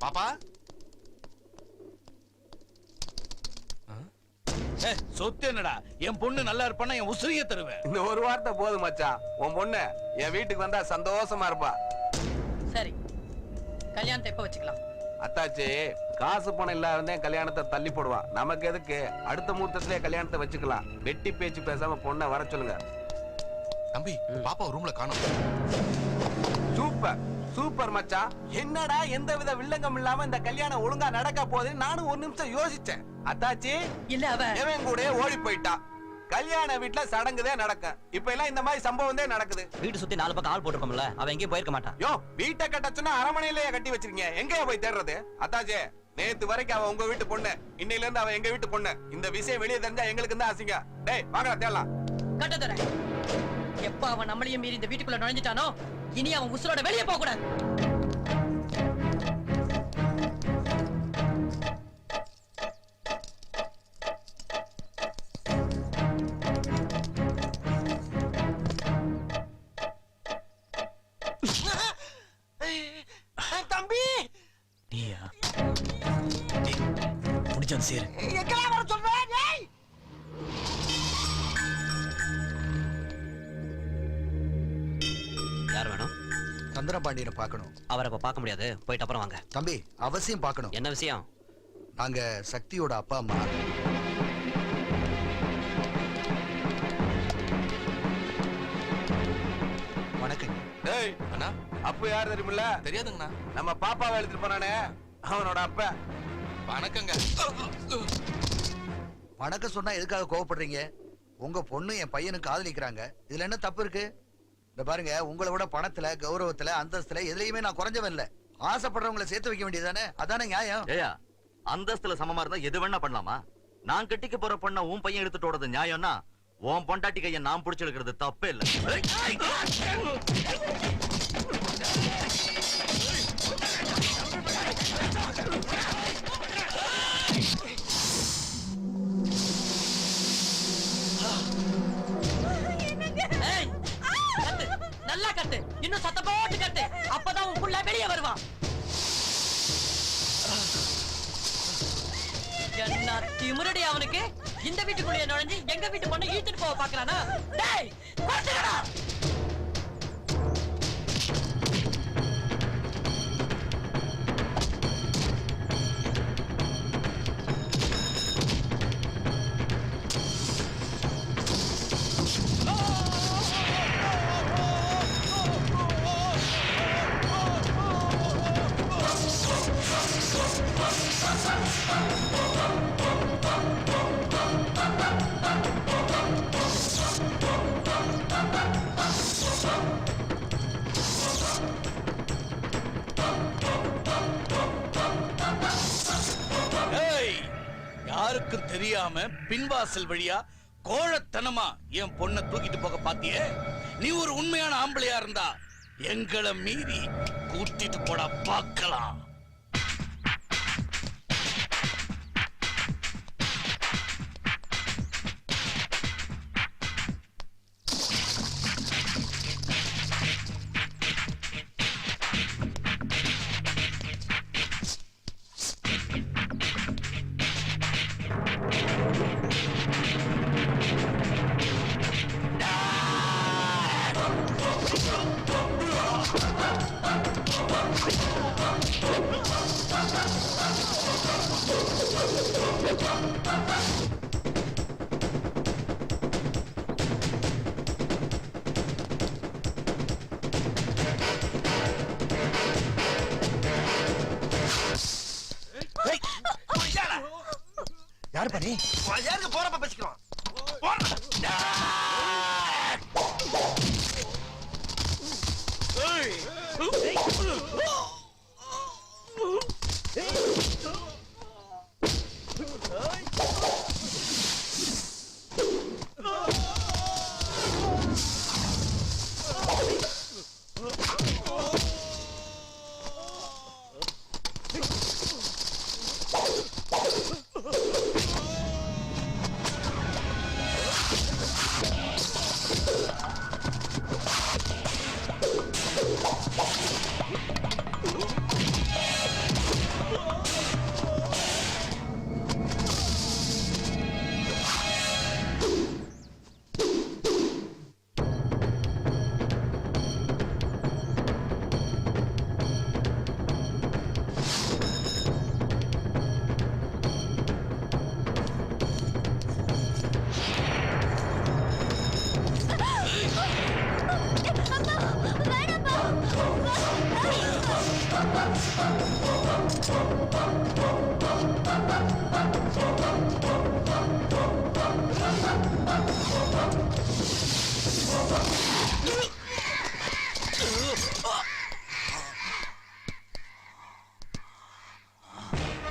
பாப்பா சொத்து என்னடா? என் பொண்ணு நல்லா இருப்பான்னா என் உசிரியை தருவேன். இந்த ஒரு வார்த்தை போதும் மச்சான். உன் பொண்ணு என் வீட்டுக்கு வந்தா சந்தோஷமா இருப்பா. சரி, கல்யாணத்தை எப்ப வச்சுக்கலாம்? அத்தாச்சி, காசு பணம் இல்லாத கல்யாணத்தை தள்ளி போடுவா. நமக்கு எதுக்கு? அடுத்த முகூர்த்தத்திலே கல்யாணத்தை வச்சுக்கலாம். வெட்டி பேச்சு பேசாம பொண்ணை வர சொல்லுங்க. தம்பி, பாப்பா ரூம்ல காணோம். சூப்பர் சூப்பர் மச்சான். என்னடா எந்த வித வில்லங்கம் இல்லாம இந்த கல்யாணம் ஒழுங்கா நடக்க போகுதுன்னு நானும் ஒரு நிமிஷம் யோசிச்சேன். அத்தாச்சி, இல்ல அவன் கூட ஓடி போயிட்டா. கல்யாண வீட்டுல சடங்குதே நடக்கும். இப்ப எல்லாம் இந்த மாதிரி சம்பவம் தான் நடக்குது. வீட்டு சுத்தி 4 பக்கம் ஆள் போட்டுருக்கோம்ல, அவன் எங்கேயும் போயிருக்க மாட்டான். யோ, வீட்டை கட்டச்சுன்னா அரமனையிலேயே கட்டி வச்சிருக்கீங்க. எங்கேயா போய் தேடுறது? அத்தாச்சி, நேத்து வரைக்கும் அவ உங்க வீட்டு பொண்ணு, இன்னையில இருந்து அவ எங்க வீட்டு பொண்ணு. இந்த விஷயம் வெளியே தெரிஞ்சா எங்களுக்கு தான் அசிங்க. டேய் வாங்கடா தேடலாம். கட்டதர எப்ப அவன் நம்மளையும் மீறி இந்த வீட்டுக்குள்ள நுழைஞ்சிட்டானோ, இனி அவன் உசுரோட வெளியே போக கூடாது. தம்பி, நீயா? முடிச்சான் சேரு. எங்கெல்லாம் வர சொல்றேன்? டேய், யார் வேணும்? சந்திரபாண்டியனை பார்க்கணும். அவரை இப்ப பார்க்க முடியாது, போயிட்டு அப்புறம் வாங்க. தம்பி, அவசியம் பார்க்கணும். என்ன விஷயம்? நாங்க சக்தியோட அப்பா அம்மா. வணக்கங்க. டேய் அண்ணா அப்ப யார் தெரியுமில்ல? தெரியாதுங்கண்ணா. நம்ம பாப்பாவை எடுத்துட்டு போனானே, அவனோட அப்ப. வணக்கங்க. வணக்கம் சொன்னா எதுக்காக கோவப்படுறீங்க? உங்க பொண்ணு என் பையனுக்கு காதலிக்கிறாங்க. இதுல என்ன தப்பு இருக்கு? இந்த பாருங்க, உங்களை விட பணத்துல, கௌரவத்துல, அந்தஸ்துல எதுலயுமே நான் குறைஞ்சவன் இல்ல. ஆசைப்படுறவங்களை சேர்த்து வைக்க வேண்டியதானே? அதானே நியாயம். ஏயா, அந்தஸ்துல சமமா இருந்தா எது வேணா பண்ணலாமா? நான் கட்டிக்க போற பொண்ண உன் பையன் எடுத்துட்டு ஓடுறது நியாயம்னா, உன் பொண்டாட்டி கைய நான் புடிச்சு எடுக்கிறது தப்பே இல்ல. நல்லா கட்டு, இன்னும் சத்த போட்டு கட்டு. அப்பதான் உன் புள்ள வெளியே வருவான். என்ன திமிரடி அவனுக்கு? இந்த வீட்டுக்குள்ளே நுழைஞ்சு எங்க வீட்டு பொண்ணை இழுத்துட்டு போக பாக்குறானா? டேய், கொட்டுங்கடா. யாருக்கும் தெரியாம பின்வாசல் வழியா கோழத்தனமா என் பொண்ணை தூக்கிட்டு போக பாத்தியே. நீ ஒரு உண்மையான ஆம்பளையா இருந்தா எங்களை மீறி கூட்டிட்டு போட பார்க்கலாம். யாரு பண்ணி? யாருக்கு போறப்ப பேசிக்கலாம்.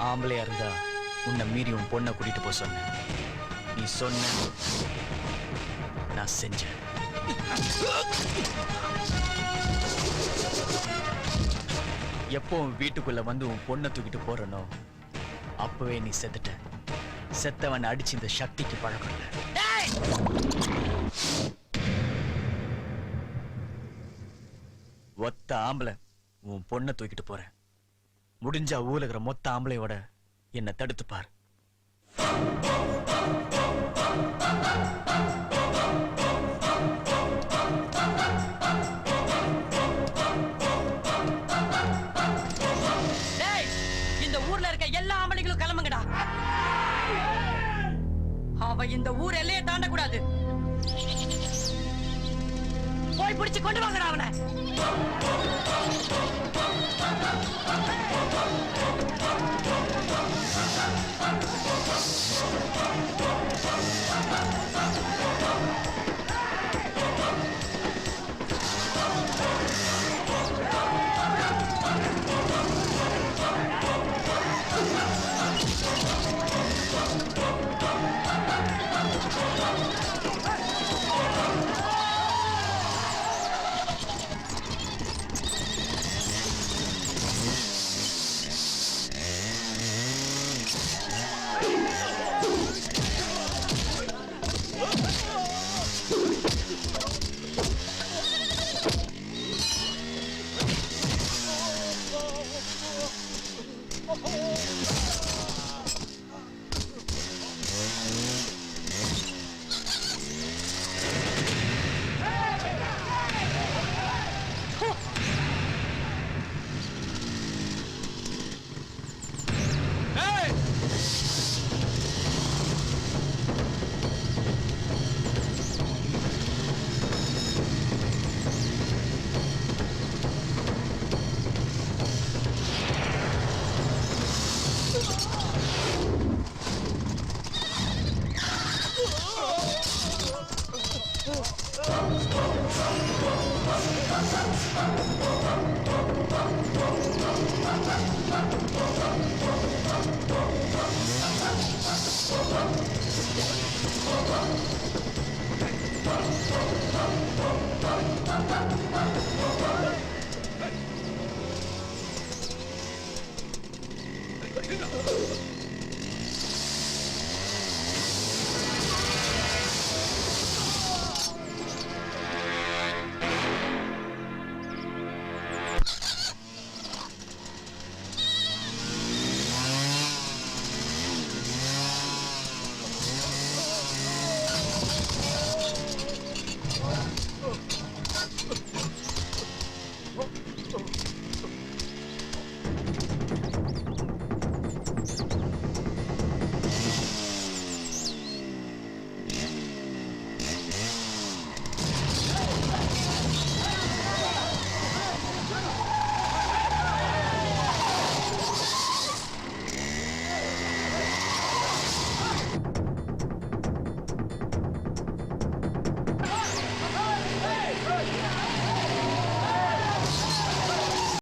ஆம்பளையா இருந்தா உன்னை மீறி உன் பொண்ணை கூட்டிட்டு போக சொன்னேன். நீ சொன்ன, நான் செஞ்சேன். எப்போ உன் வீட்டுக்குள்ள வந்து உன் பொண்ணை தூக்கிட்டு போறனோ அப்பவே நீ செத்துட்ட. செத்தவன் அடிச்சு இந்த சக்திக்கு பழக்கம் இல்லை. ஒத்த ஆம்பளை உன் பொண்ணை தூக்கிட்டு போறேன். முடிஞ்சா ஊர்ல இருக்கிற மொத்த ஆம்பளையோட என்ன தடுத்து பார். இந்த ஊர்ல இருக்க எல்லா ஆம்பளைங்களும் கிளம்புங்கடா. அவ இந்த ஊர் எல்லையை தாண்டக்கூடாது. போய் பிடிச்சு கொண்டு வாங்கடா அவனை.